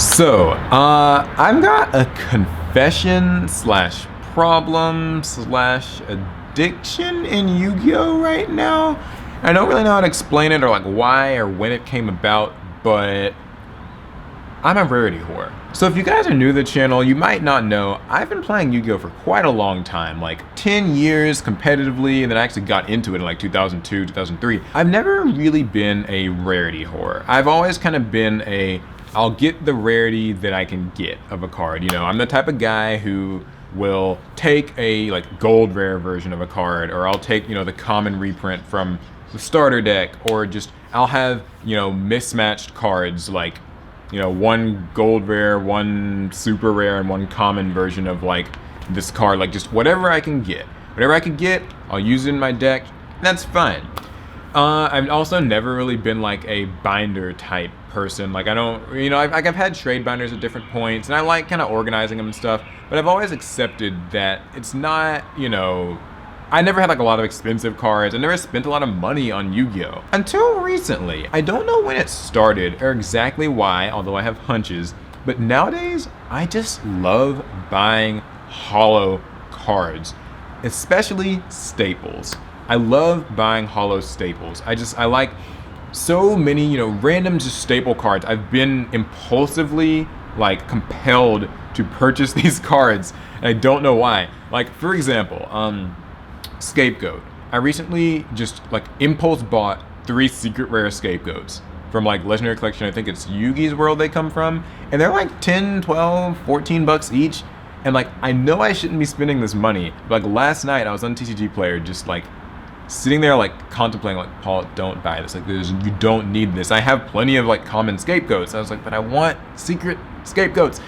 I've got a confession slash problem slash addiction in Yu-Gi-Oh right now. I don't really know how to explain it or like why or when it came about, but I'm a rarity whore. So if you guys are new to the channel, you might not know, I've been playing Yu-Gi-Oh for quite a long time, like 10 years competitively, and then I actually got into it in like 2002, 2003. I've never really been a rarity whore. I've always kind of been I'll get the rarity that I can get of a card. You know, I'm the type of guy who will take a like gold rare version of a card, or I'll take, you know, the common reprint from the starter deck, or just I'll have, you know, mismatched cards like, you know, one gold rare, one super rare, and one common version of like this card, like just whatever I can get. Whatever I can get, I'll use it in my deck, that's fine. I've also never really been like a binder type person. Like I don't, you know, I've had trade binders at different points, and I like kind of organizing them and stuff, but I've always accepted that it's not, you know, I never had like a lot of expensive cards. I never spent a lot of money on Yu-Gi-Oh! Until recently. I don't know when it started or exactly why, although I have hunches, but nowadays I just love buying holo cards, especially staples. I love buying holo staples. I like so many, you know, random just staple cards. I've been impulsively like compelled to purchase these cards, and I don't know why. Like for example, Scapegoat. I recently just like impulse bought 3 secret rare Scapegoats from like Legendary Collection. I think it's Yugi's World they come from, and they're like 10, 12, 14 bucks each. And like, I know I shouldn't be spending this money, but like last night I was on TCG Player just like sitting there like contemplating like, Paul, don't buy this. Like you don't need this. I have plenty of like common Scapegoats. I was like, but I want secret Scapegoats.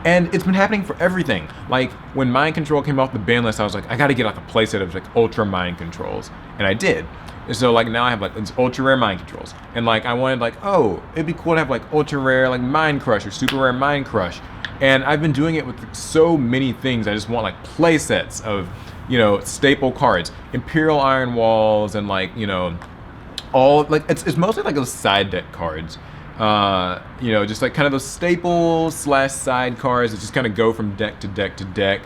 And it's been happening for everything. Like when Mind Control came off the ban list, I was like, I gotta get like a playset of like ultra Mind Controls. And I did. And so like now I have like these ultra rare Mind Controls. And like I wanted like, oh, it'd be cool to have like ultra rare like Mind Crush or super rare Mind Crush. And I've been doing it with so many things. I just want like playsets of, you know, staple cards, Imperial Iron Walls, and like, you know, all like it's mostly like those side deck cards. You know, just like kind of those staple slash side cards that just kind of go from deck to deck to deck.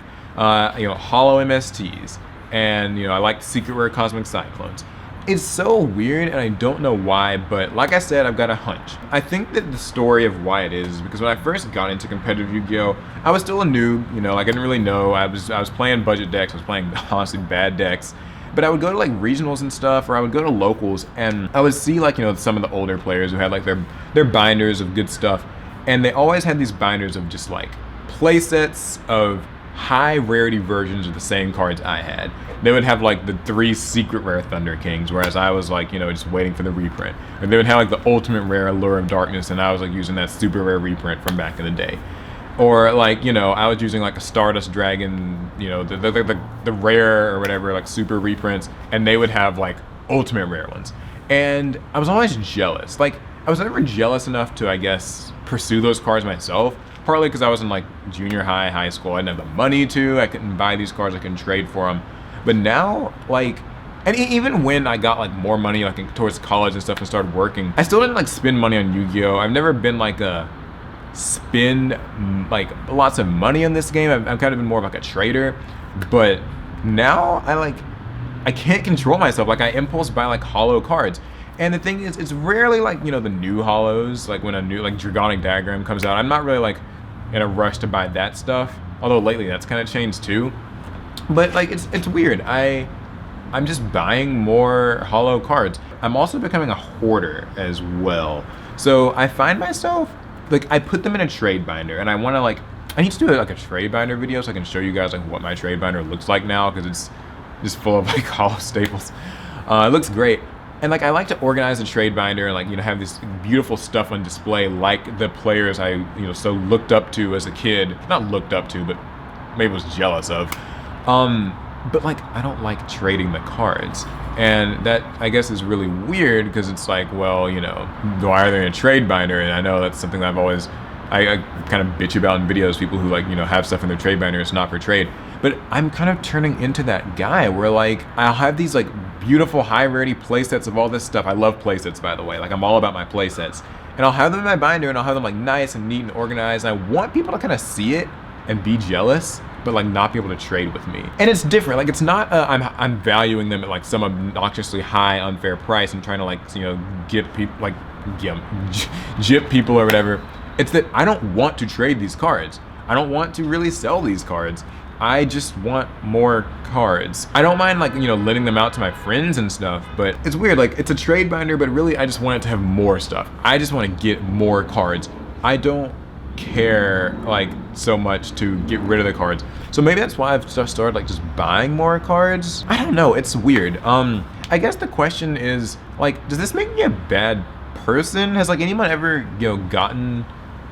You know, holo MSTs, and you know, I like secret rare Cosmic Cyclones. It's so weird, and I don't know why, but like I said, I've got a hunch. I think that the story of why it is because when I first got into competitive Yu-Gi-Oh, I was still a noob. You know, like I didn't really know. I was playing budget decks. I was playing honestly bad decks. But I would go to like regionals and stuff, or I would go to locals, and I would see like, you know, some of the older players who had like their binders of good stuff, and they always had these binders of just like play sets of high rarity versions of the same cards I had. They would have like the 3 secret rare Thunder Kings, whereas I was like, you know, just waiting for the reprint. Or they would have like the ultimate rare Allure of Darkness, and I was like using that super rare reprint from back in the day. Or like, you know, I was using like a Stardust Dragon, you know, the rare or whatever, like super reprints, and they would have like ultimate rare ones. And I was always jealous. Like, I was never jealous enough to, I guess, pursue those cards myself. Partly because I was in like junior high, high school. I didn't have the money to. I couldn't buy these cards. I couldn't trade for them. But now, like, and even when I got like more money, like towards college and stuff, and started working, I still didn't like spend money on Yu-Gi-Oh. I've never been like a spend like lots of money on this game. I've kind of been more of like a trader, but now I can't control myself. Like I impulse buy like holo cards, and the thing is, it's rarely like, you know, the new holos, like when a new like Dragonic Diagram comes out. I'm not really like in a rush to buy that stuff, although lately that's kind of changed too. But like it's weird. I'm just buying more holo cards. I'm also becoming a hoarder as well. So I find myself like I put them in a trade binder, and I want to like, I need to do like a trade binder video so I can show you guys like what my trade binder looks like now, because it's just full of like holo staples. It looks great, and like I like to organize the trade binder and like, you know, have this beautiful stuff on display like the players I, you know, so looked up to as a kid. Not looked up to, but maybe was jealous of. But like I don't like trading the cards, and that I guess is really weird because it's like, well, you know, why are they in a trade binder? And I know that's something that I kind of bitch about in videos, people who like, you know, have stuff in their trade binder, it's not for trade. But I'm kind of turning into that guy where like I'll have these like beautiful high rarity playsets of all this stuff. I love playsets, by the way. Like I'm all about my playsets. and I'll have them in my binder, and I'll have them like nice and neat and organized. And I want people to kind of see it and be jealous, but like not be able to trade with me. And it's different. Like it's not I'm valuing them at like some obnoxiously high unfair price and trying to like, you know, get people like gyp people or whatever. It's that I don't want to trade these cards. I don't want to really sell these cards. I just want more cards. I don't mind like, you know, lending them out to my friends and stuff, but it's weird. Like it's a trade binder, but really I just want it to have more stuff. I just want to get more cards. I don't care like so much to get rid of the cards. So maybe that's why I've just started like just buying more cards. I don't know, it's weird. I guess the question is like, does this make me a bad person? Has like anyone ever, you know, gotten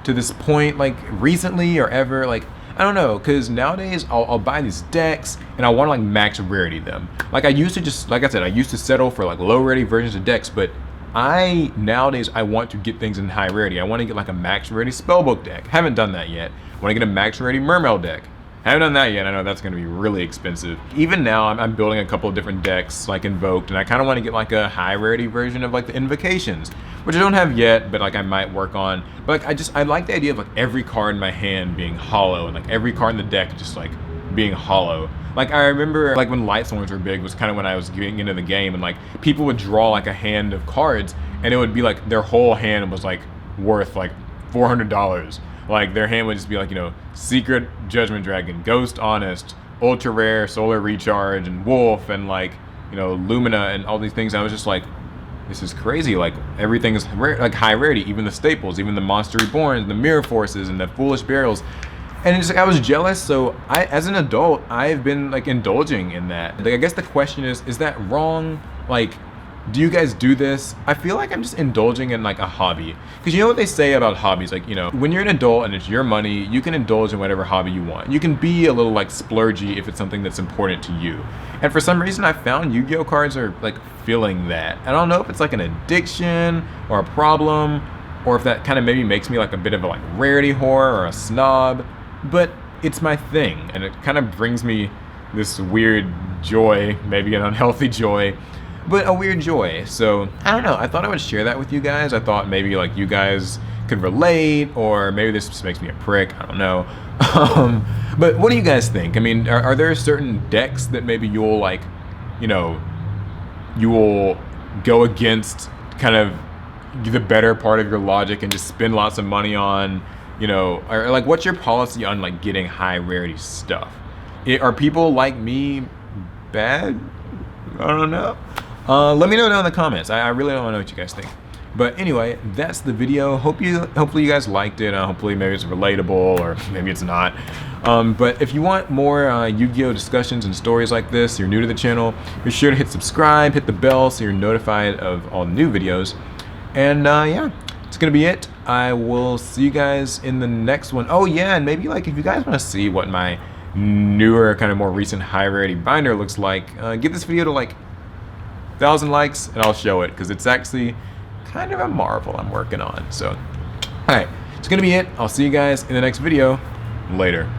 to this point like recently or ever? Like I don't know, because nowadays I'll buy these decks and I want to like max rarity them. Like I used to just, like I said, I used to settle for like low rarity versions of decks, but nowadays I want to get things in high rarity. I want to get like a max rarity spellbook deck. Haven't done that yet. I want to get a max rarity mermail deck. Haven't done that yet. I know that's going to be really expensive. Even now I'm building a couple of different decks like Invoked, and I kind of want to get like a high rarity version of like the Invocations, which I don't have yet, but like I might work on. But like I like the idea of like every card in my hand being hollow and like every card in the deck just like being hollow. Like I remember like when Lightsworns were big was kind of when I was getting into the game, and like people would draw like a hand of cards and it would be like their whole hand was like worth like $400. Like their hand would just be like, you know, Secret Judgment Dragon, Ghost Honest, Ultra Rare, Solar Recharge, and Wolf, and like, you know, Lumina, and all these things. I was just like, this is crazy. Like everything is rare, like high rarity, even the staples, even the Monster Reborns, the Mirror Forces, and the Foolish Burials. And it's like I was jealous. So as an adult, I've been like indulging in that. Like I guess the question is that wrong? Like, do you guys do this? I feel like I'm just indulging in like a hobby. Because you know what they say about hobbies, like, you know, when you're an adult and it's your money, you can indulge in whatever hobby you want. You can be a little like splurgy if it's something that's important to you. And for some reason I found Yu-Gi-Oh cards are like feeling that. I don't know if it's like an addiction or a problem, or if that kind of maybe makes me like a bit of a like rarity whore or a snob, but it's my thing. And it kind of brings me this weird joy, maybe an unhealthy joy, but a weird joy. So I don't know, I thought I would share that with you guys. I thought maybe like you guys could relate, or maybe this just makes me a prick, I don't know. But what do you guys think? I mean, are there certain decks that maybe you'll like, you know, you will go against kind of the better part of your logic and just spend lots of money on, you know, or like what's your policy on like getting high rarity stuff? Are people like me bad? I don't know. Let me know down in the comments. I really don't want to know what you guys think. But anyway, that's the video. Hopefully you guys liked it. Hopefully maybe it's relatable, or maybe it's not. But if you want more Yu-Gi-Oh discussions and stories like this, you're new to the channel, be sure to hit subscribe, hit the bell so you're notified of all new videos. And yeah, it's gonna be it. I will see you guys in the next one. Oh yeah, and maybe like if you guys want to see what my newer, kind of more recent high rarity binder looks like, give this video to like 1,000 likes and I'll show it, because it's actually kind of a marvel I'm working on. So, alright, it's gonna be it. I'll see you guys in the next video. Later.